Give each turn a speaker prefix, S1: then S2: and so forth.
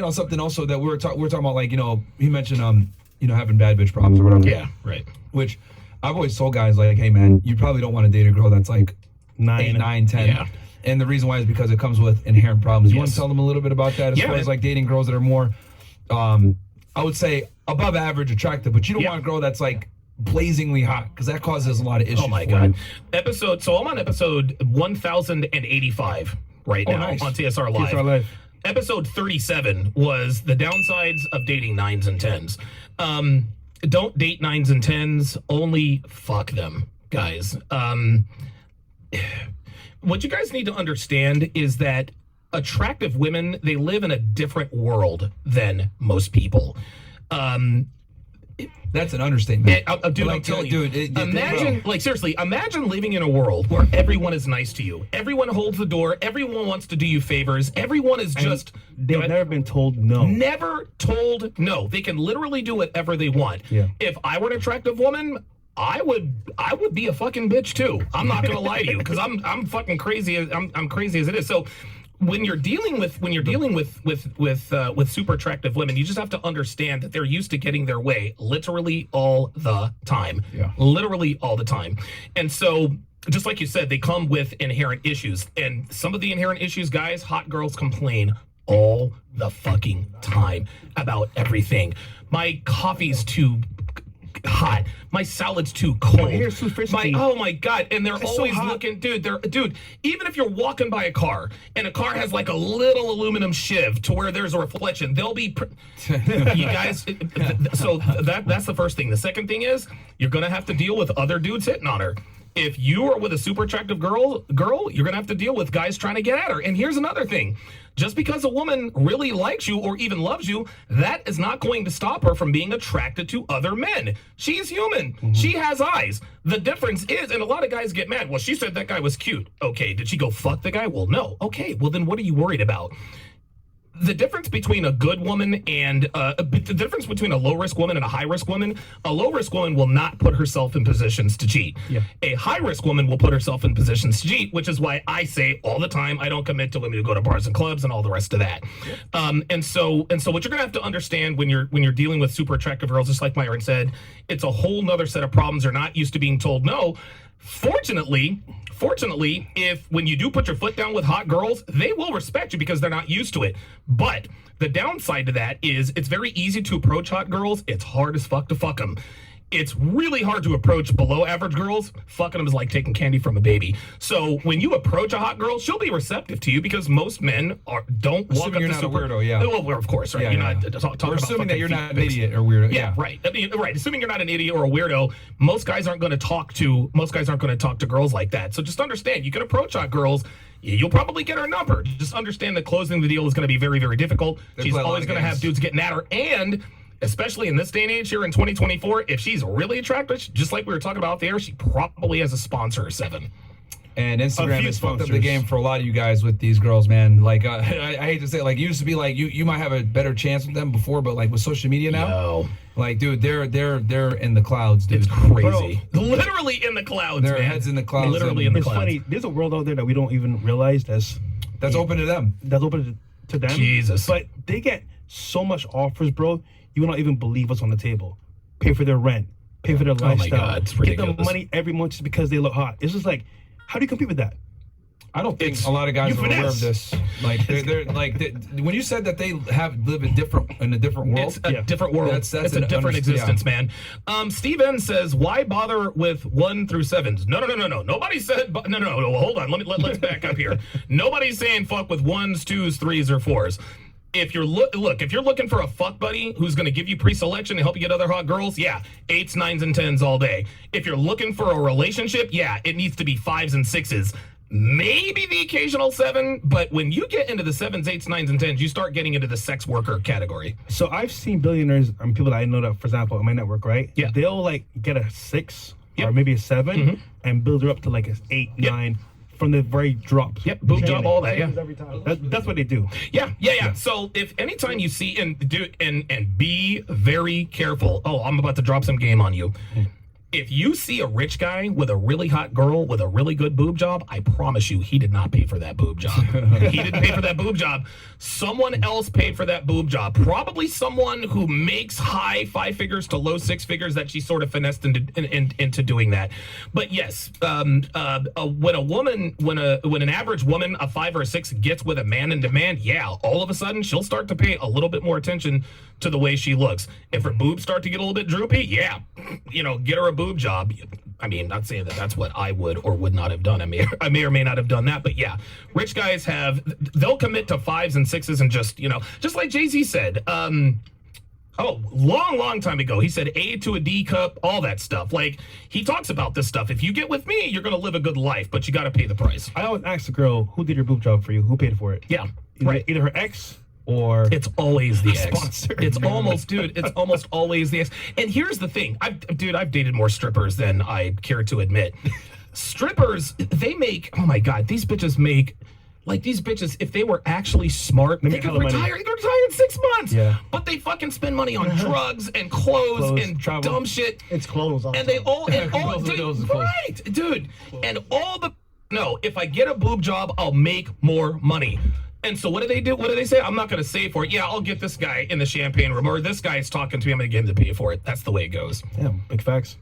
S1: on something also that we were talking about, like, he mentioned having bad bitch problems or whatever.
S2: Yeah, right.
S1: Which I've always told guys, like, hey man, you probably don't want to date a girl that's like 8, 9, 10.
S2: Yeah.
S1: And the reason why is because it comes with inherent problems. You want to tell them a little bit about that as far as like dating girls that are more, I would say above average attractive, but you don't want a girl that's like blazingly hot, because that causes a lot of issues.
S2: Oh my God. So I'm on episode 1085 right now on TSR Live.
S3: TSR Live.
S2: Episode 37 was the downsides of dating 9s and 10s. Don't date 9s and 10s, only fuck them, guys. What you guys need to understand is that attractive women, they live in a different world than most people.
S1: That's an understatement.
S2: Dude, I'm telling you. Imagine, like, seriously, imagine living in a world where everyone is nice to you. Everyone holds the door. Everyone wants to do you favors. Everyone is just...
S3: They've never been told no.
S2: Never told no. They can literally do whatever they want.
S3: Yeah.
S2: If I were an attractive woman, I would be a fucking bitch too. I'm not gonna lie to you, because I'm fucking crazy. I'm crazy as it is. So when you're dealing with super attractive women, you just have to understand that they're used to getting their way literally all the time.
S1: Yeah.
S2: Literally all the time. And so, just like you said, they come with inherent issues. And some of the inherent issues, guys, hot girls complain all the fucking time about everything. My coffee's too hot. My salad's too cold.
S3: My hair's too frizzy.
S2: Oh my God. And they're
S3: It's
S2: always
S3: so hot.
S2: looking, dude, even if you're walking by a car and a car has like a little aluminum shiv to where there's a reflection, they'll be, you guys, so that's the first thing. The second thing is you're going to have to deal with other dudes hitting on her. If you are with a super attractive girl, you're going to have to deal with guys trying to get at her. And here's another thing. Just because a woman really likes you or even loves you, that is not going to stop her from being attracted to other men. She's human. Mm-hmm. She has eyes. The difference is, and a lot of guys get mad, well, she said that guy was cute. Okay, did she go fuck the guy? Well, no. Okay, well, then what are you worried about? The difference between a good woman and the difference between a low-risk woman and a high-risk woman, a low-risk woman will not put herself in positions to cheat. Yeah. A high-risk woman will put herself in positions to cheat, which is why I say all the time, I don't commit to women who go to bars and clubs and all the rest of that. Yeah. And so what you're gonna have to understand when you're dealing with super attractive girls, just like Myron said, it's a whole nother set of problems. They're not used to being told no. Fortunately, if when you do put your foot down with hot girls, they will respect you because they're not used to it. But the downside to that is it's very easy to approach hot girls. It's hard as fuck to fuck them. It's really hard to approach below average girls. Fucking them is like taking candy from a baby. So when you approach a hot girl, she'll be receptive to you because most men don't walk up
S1: you're
S2: to
S1: not
S2: super.
S1: A weirdo, yeah.
S2: Well, of course, right?
S1: Yeah,
S2: you're
S1: yeah.
S2: not talking
S1: We're
S2: about
S1: assuming that you're not an
S2: pics.
S1: idiot or weirdo.
S2: Yeah, right. I mean, right. Assuming you're not an idiot or a weirdo, most guys aren't going to talk to girls like that. So just understand, you can approach hot girls. You'll probably get her number. Just understand that closing the deal is going to be very, very difficult. She's always going to have dudes getting at her, and especially in this day and age here in 2024, if she's really attractive, just like we were talking about off the air, she probably has a sponsor or 7.
S1: And Instagram has fucked up the game for a lot of you guys with these girls, man. Like, I hate to say it, like, it used to be like you might have a better chance with them before, but like with social media now, like, dude, they're in the clouds, dude.
S2: It's crazy. Bro, literally in the clouds,
S1: their
S2: man.
S1: heads in the clouds.
S2: Literally in the clouds.
S3: It's funny. There's a world out there that we don't even realize that's
S1: open to them.
S3: That's open to them.
S2: Jesus.
S3: But they get so much offers, bro. You will not even believe what's on the table. Pay for their rent. Pay for their lifestyle.
S2: Oh my God, it's ridiculous.
S3: Get them money every month just because they look hot. It's just like, how do you compete with that?
S1: I don't think a lot of guys are aware of this. Like, they're like, when you said that they live in a different world,
S2: it's a different world. It's a different existence, man. Steve N says, "Why bother with 1 through 7s?" No. Nobody said. No. Hold on. Let's back up here. Nobody's saying fuck with 1s, 2s, 3s, or 4s. If you're if you're looking for a fuck buddy who's going to give you pre-selection and help you get other hot girls, yeah, 8s, 9s, and 10s all day. If you're looking for a relationship, yeah, it needs to be 5s and 6s. Maybe the occasional 7, but when you get into the 7s, 8s, 9s, and 10s, you start getting into the sex worker category.
S3: So I've seen billionaires and people that I know that, for example, on my network, right?
S2: Yeah.
S3: They'll like get a 6 or maybe a 7 and build her up to like an 8, 9 from the very drops.
S2: Yep, boob job, all that. Yeah,
S3: that's what they do.
S2: Yeah. So if anytime you see and be very careful. Oh, I'm about to drop some game on you. If you see a rich guy with a really hot girl with a really good boob job, I promise you, he did not pay for that boob job. He didn't pay for that boob job. Someone else paid for that boob job. Probably someone who makes high 5 figures to low 6 figures that she sort of finessed into doing that. But yes, when an average woman, a 5 or a 6, gets with a man in demand, yeah, all of a sudden she'll start to pay a little bit more attention to the way she looks. If her boobs start to get a little bit droopy, yeah, get her a boob job. I mean, not saying that that's what I would or would not have done. I may or may not have done that, but yeah, rich guys they'll commit to 5s and 6s and just like Jay-Z said, long time ago, he said A to a D cup, all that stuff. Like, he talks about this stuff. If you get with me, you're going to live a good life, but you got to pay the price.
S3: I always ask the girl, who did your boob job for you? Who paid for it?
S2: Yeah,
S3: right. Either her ex or
S2: it's always the ex.
S3: Sponsor.
S2: It's almost always the ex. And here's the thing, I've dated more strippers than I care to admit. Strippers, they make, oh my God, these bitches make, like, these bitches, if they were actually smart, they could retire. They could retire in 6 months.
S3: Yeah.
S2: But they fucking spend money on drugs and clothes and
S3: travel.
S2: dumb shit.
S4: It's clothes.
S2: And they all, right, dude. And all the, no, if I get a boob job, I'll make more money. And so what do they do? What do they say? I'm not going to save for it. Yeah, I'll get this guy in the champagne room, or this guy's talking to me. I'm going to get him to pay for it. That's the way it goes.
S3: Yeah, big facts.